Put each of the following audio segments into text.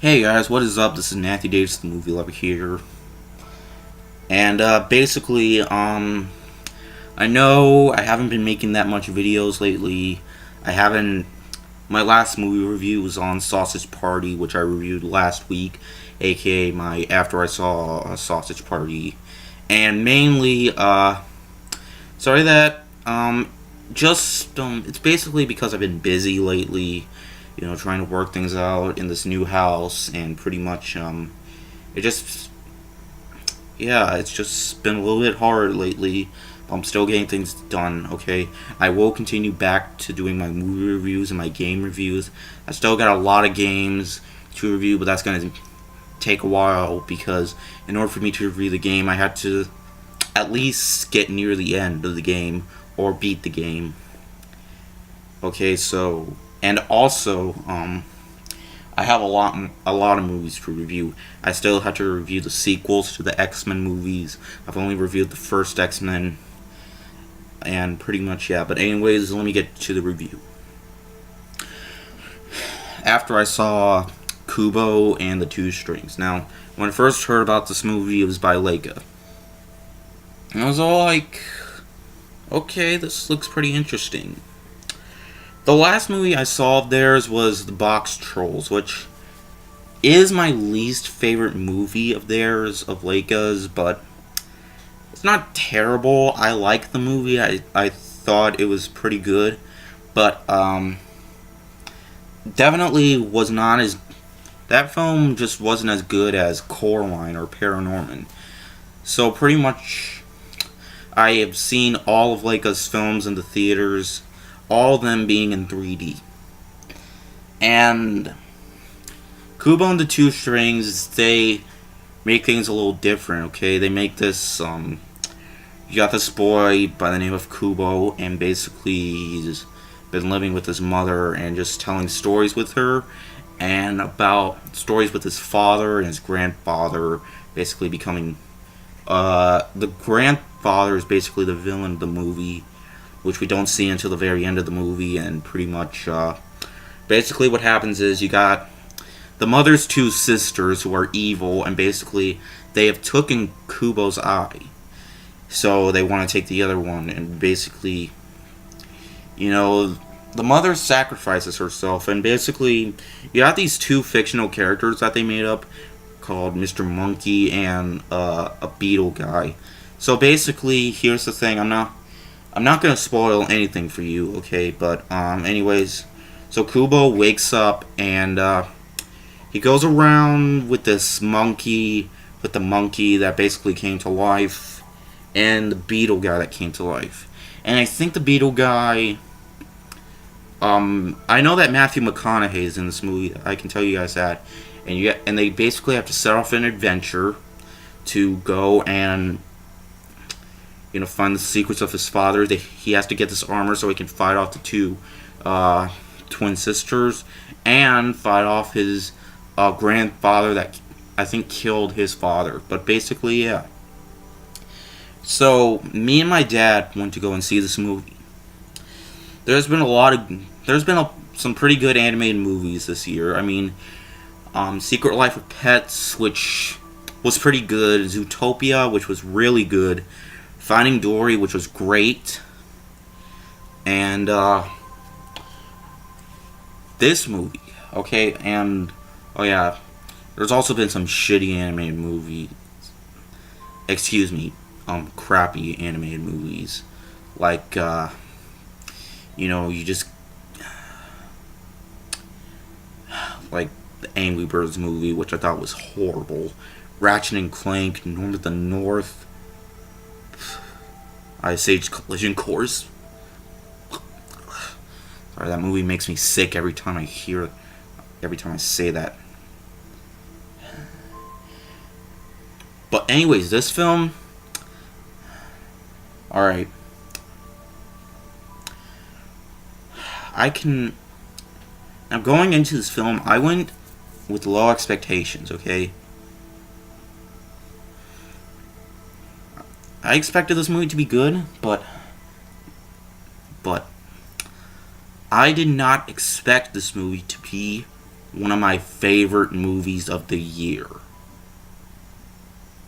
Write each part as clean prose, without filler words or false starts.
Hey guys, what is up? This is Matthew Davis, the movie lover here. And basically, I know I haven't been making that much videos lately. I haven't. My last movie review was on Sausage Party, which I reviewed last week, aka my After I Saw a Sausage Party. And mainly, sorry that, it's basically because I've been busy lately, trying to work things out in this new house, and pretty much, it just, yeah, it's just been a little bit hard lately. I'm still getting things done, okay? I will continue back to doing my movie reviews and my game reviews. I still got a lot of games to review, but that's going to take a while because in order for me to review the game, I had to at least get near the end of the game or beat the game. Okay, so, and also, I have a lot of movies to review. I still have to review the sequels to the X-Men movies. I've only reviewed the first X-Men, and pretty much, yeah. But anyways, let me get to the review. After I saw Kubo and the Two Strings. Now, when I first heard about this movie, it was by Laika. And I was all like, okay, this looks pretty interesting. The last movie I saw of theirs was The Box Trolls, which is my least favorite movie of theirs, of Laika's, but it's not terrible. I like the movie. I thought it was pretty good, but definitely was not as... That film just wasn't as good as Coraline or Paranorman. So pretty much, I have seen all of Laika's films in the theaters, all of them being in 3D. And Kubo and the Two Strings, they make things a little different, okay? They make this, you got this boy by the name of Kubo, and basically he's been living with his mother and just telling stories with her, and about stories with his father and his grandfather, basically becoming, the grandfather is basically the villain of the movie, which we don't see until the very end of the movie, and pretty much, basically what happens is you got the mother's two sisters who are evil, and basically they have taken Kubo's eye. So they want to take the other one, and basically, the mother sacrifices herself, and basically you got these two fictional characters that they made up called Mr. Monkey and a beetle guy. So basically, here's the thing, I'm not gonna spoil anything for you, okay? But anyways, so Kubo wakes up and he goes around with this monkey, with the monkey that basically came to life, and the beetle guy that came to life. And I think the beetle guy, I know that Matthew McConaughey is in this movie. I can tell you guys that, and they basically have to set off an adventure to go and find the secrets of his father. He has to get this armor so he can fight off the two twin sisters and fight off his grandfather that I think killed his father. But basically, yeah. So me and my dad went to go and see this movie. There's been some pretty good animated movies this year. I mean, Secret Life of Pets, which was pretty good. Zootopia, which was really good. Finding Dory, which was great. And this movie, okay, and oh yeah, there's also been some shitty animated movies. Excuse me, crappy animated movies, like you just like the Angry Birds movie, which I thought was horrible. Ratchet and Clank, North of the North, Ice Age Collision Course. Sorry, that movie makes me sick every time I hear it, every time I say that. But anyways, this film, alright. Now going into this film, I went with low expectations, okay? I expected this movie to be good, but I did not expect this movie to be one of my favorite movies of the year.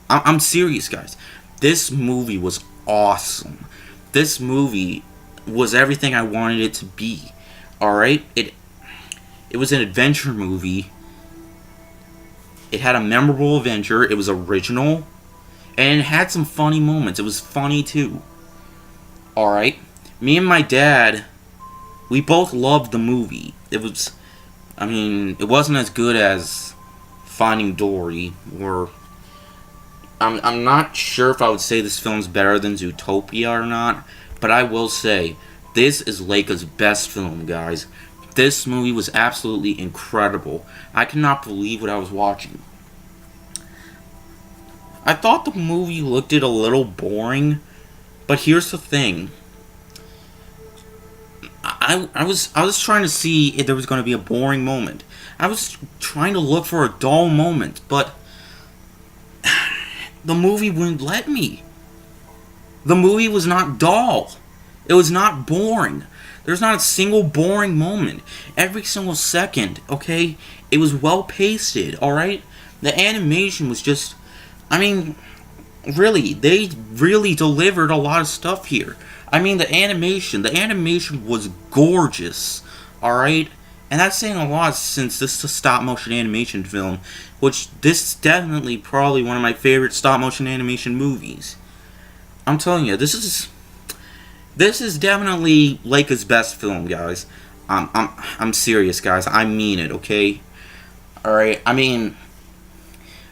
I'm serious, guys. This movie was awesome. This movie was everything I wanted it to be. Alright? It was an adventure movie. It had a memorable adventure. It was original. And it had some funny moments. It was funny too. Alright? Me and my dad, we both loved the movie. It wasn't as good as Finding Dory, or I'm not sure if I would say this film's better than Zootopia or not, but I will say, this is Laika's best film, guys. This movie was absolutely incredible. I cannot believe what I was watching. I thought the movie looked a little boring, but here's the thing. I was trying to see if there was going to be a boring moment. I was trying to look for a dull moment, but the movie wouldn't let me. The movie was not dull. It was not boring. There's not a single boring moment. Every single second, okay? It was well pasted, alright? The animation was just... really, they really delivered a lot of stuff here. The animation was gorgeous, alright? And that's saying a lot since this is a stop-motion animation film, which this is definitely probably one of my favorite stop-motion animation movies. I'm telling you, this is definitely Laika's best film, guys. I'm serious, guys. I mean it, okay? Alright, Coraline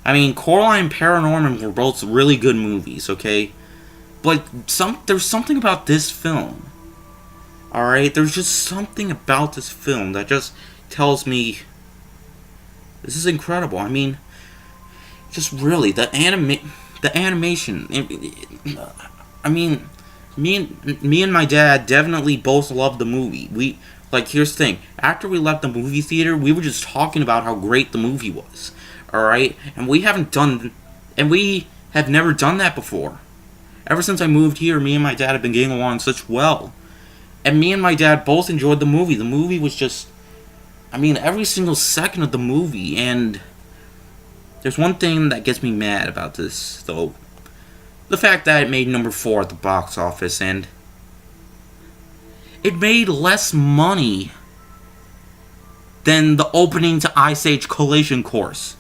and Paranorman were both really good movies, okay? But there's something about this film. Alright, there's just something about this film that just tells me this is incredible. Just really, the animation. Me and my dad definitely both loved the movie. Here's the thing. After we left the movie theater, we were just talking about how great the movie was. Alright? And we have never done that before. Ever since I moved here, me and my dad have been getting along such well. And me and my dad both enjoyed the movie. The movie was just... every single second of the movie. And there's one thing that gets me mad about this, though. The fact that it made number 4 at the box office, and it made less money than the opening to Ice Age Collision Course.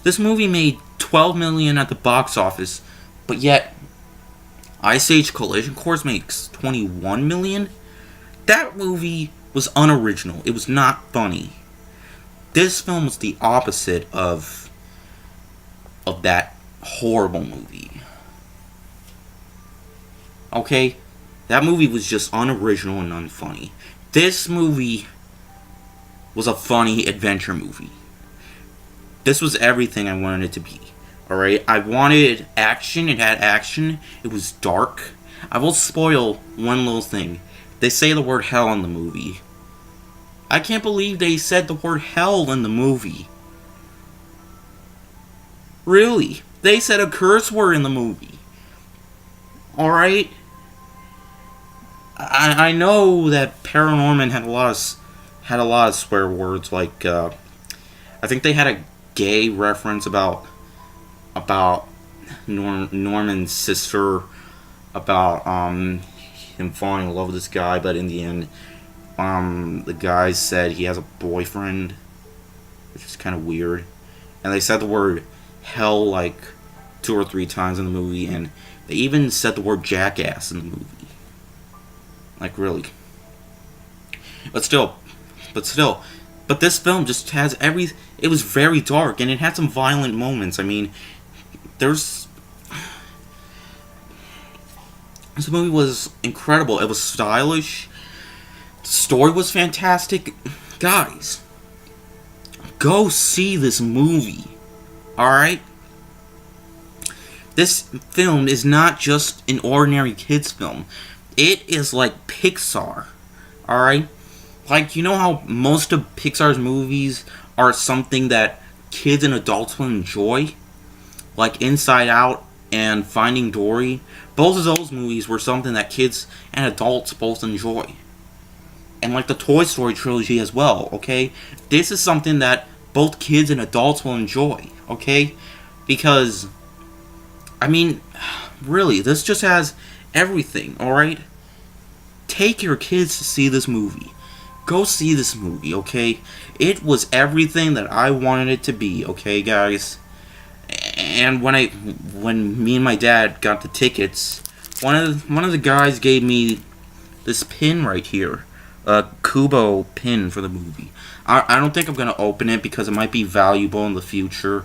This movie made $12 million at the box office, but yet Ice Age Collision Course makes $21 million? That movie was unoriginal. It was not funny. This film was the opposite of that horrible movie. Okay? That movie was just unoriginal and unfunny. This movie was a funny adventure movie. This was everything I wanted it to be. Alright? I wanted action. It had action. It was dark. I will spoil one little thing. They say the word hell in the movie. I can't believe they said the word hell in the movie. Really? They said a curse word in the movie. Alright? I know that Paranorman had a lot of swear words, like I think they had a gay reference about Norman's sister, about him falling in love with this guy, but in the end the guy said he has a boyfriend, which is kind of weird. And they said the word hell like 2 or 3 times in the movie, and they even said the word jackass in the movie. Like, really. But this film just has it was very dark, and it had some violent moments. This movie was incredible. It was stylish. The story was fantastic. Guys, go see this movie. Alright? This film is not just an ordinary kids film. It is like Pixar. Alright? You know how most of Pixar's movies are something that kids and adults will enjoy? Like Inside Out and Finding Dory. Both of those movies were something that kids and adults both enjoy. And like the Toy Story trilogy as well, okay? This is something that both kids and adults will enjoy, okay? Because, I mean, really, this just has everything, alright? Take your kids to see this movie. Go see this movie, okay? It was everything that I wanted it to be, okay, guys? And when me and my dad got the tickets, one of the guys gave me this pin right here, a Kubo pin for the movie. I don't think I'm gonna open it because it might be valuable in the future,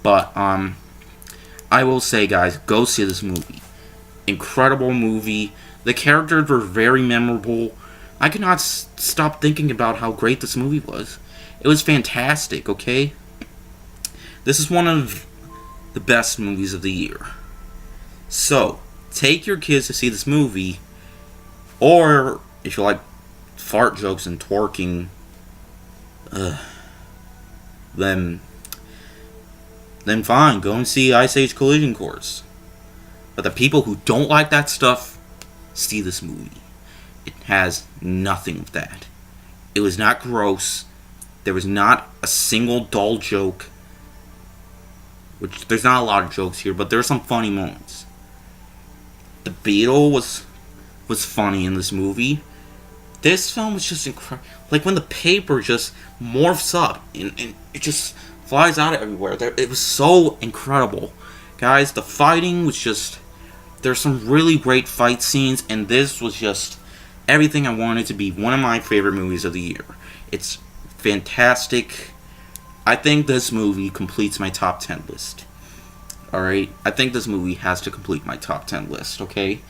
but I will say, guys, go see this movie. Incredible movie. The characters were very memorable. I could not stop thinking about how great this movie was. It was fantastic. Okay, this is one of the best movies of the year. So, take your kids to see this movie, or if you like fart jokes and twerking, then fine, go and see Ice Age Collision Course. But the people who don't like that stuff, see this movie. It has nothing of that. It was not gross. There was not a single dull joke. Which, there's not a lot of jokes here, but there are some funny moments. The Beetle was funny in this movie. This film was just incredible. Like when the paper just morphs up and it just flies out everywhere. It was so incredible. Guys, the fighting was just... There's some really great fight scenes, and this was just everything I wanted to be one of my favorite movies of the year. It's fantastic. I think this movie completes my top 10 list. Alright? I think this movie has to complete my top 10 list, okay?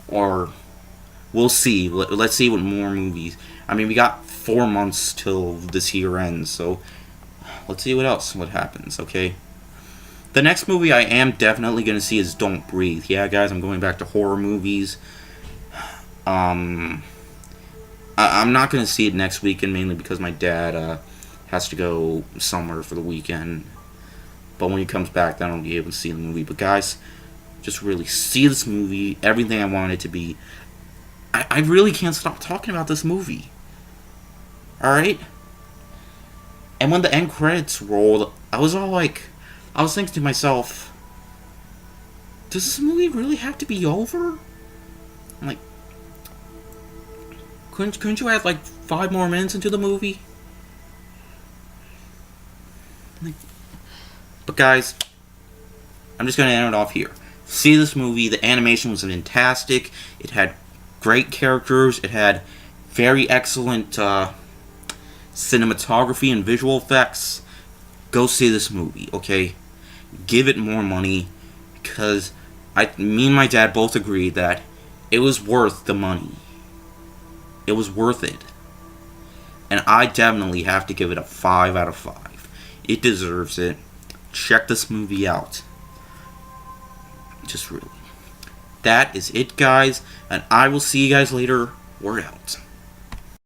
Or, we'll see. Let's see what more movies... I mean, we got 4 months till this year ends, so... Let's see what happens, okay? The next movie I am definitely going to see is Don't Breathe. Yeah, guys, I'm going back to horror movies. I'm not going to see it next weekend, mainly because my dad has to go somewhere for the weekend. But when he comes back, then I'll be able to see the movie. But guys, just really see this movie, everything I want it to be. I really can't stop talking about this movie. Alright? And when the end credits rolled, I was thinking to myself, does this movie really have to be over? I'm like, couldn't you add like 5 more minutes into the movie? But guys, I'm just going to end it off here. See this movie. The animation was fantastic. It had great characters. It had very excellent cinematography and visual effects. Go see this movie, okay? Give it more money, because me and my dad both agreed that it was worth the money. It was worth it. And I definitely have to give it a 5 out of 5. It deserves it. Check this movie out. Just really. That is it, guys. And I will see you guys later. We're out.